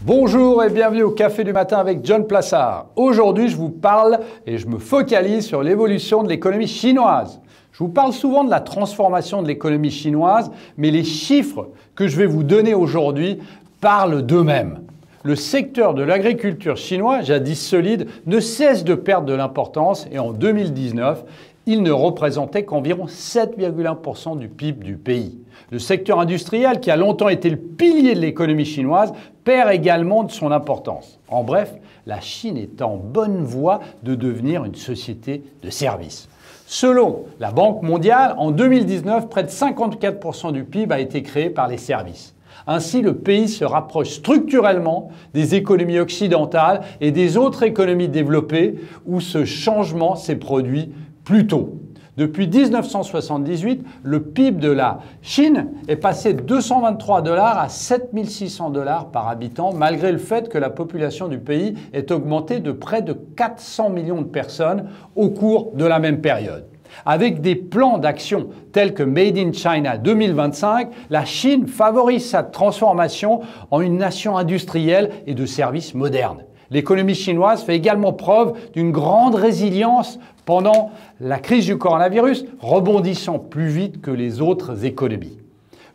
Bonjour et bienvenue au Café du matin avec John Plassard. Aujourd'hui, je vous parle et je me focalise sur l'évolution de l'économie chinoise. Je vous parle souvent de la transformation de l'économie chinoise, mais les chiffres que je vais vous donner aujourd'hui parlent d'eux-mêmes. Le secteur de l'agriculture chinois, jadis solide, ne cesse de perdre de l'importance et en 2019, il ne représentait qu'environ 7,1% du PIB du pays. Le secteur industriel, qui a longtemps été le pilier de l'économie chinoise, perd également de son importance. En bref, la Chine est en bonne voie de devenir une société de services. Selon la Banque mondiale, en 2019, près de 54% du PIB a été créé par les services. Ainsi, le pays se rapproche structurellement des économies occidentales et des autres économies développées où ce changement s'est produit plus tôt. Depuis 1978, le PIB de la Chine est passé de 223 $ à 7 600 $ par habitant, malgré le fait que la population du pays ait augmenté de près de 400 millions de personnes au cours de la même période. Avec des plans d'action tels que Made in China 2025, la Chine favorise sa transformation en une nation industrielle et de services modernes. L'économie chinoise fait également preuve d'une grande résilience pendant la crise du coronavirus, rebondissant plus vite que les autres économies.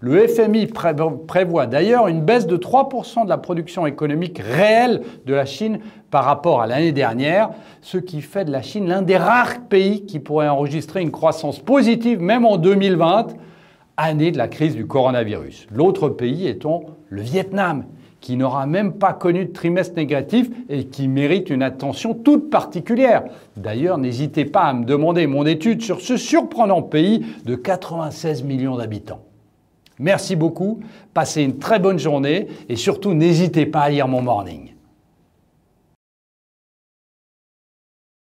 Le FMI prévoit d'ailleurs une baisse de 3% de la production économique réelle de la Chine par rapport à l'année dernière, ce qui fait de la Chine l'un des rares pays qui pourrait enregistrer une croissance positive même en 2020, année de la crise du coronavirus. L'autre pays étant le Vietnam, qui n'aura même pas connu de trimestre négatif et qui mérite une attention toute particulière. D'ailleurs, n'hésitez pas à me demander mon étude sur ce surprenant pays de 96 millions d'habitants. Merci beaucoup, passez une très bonne journée et surtout n'hésitez pas à lire mon morning.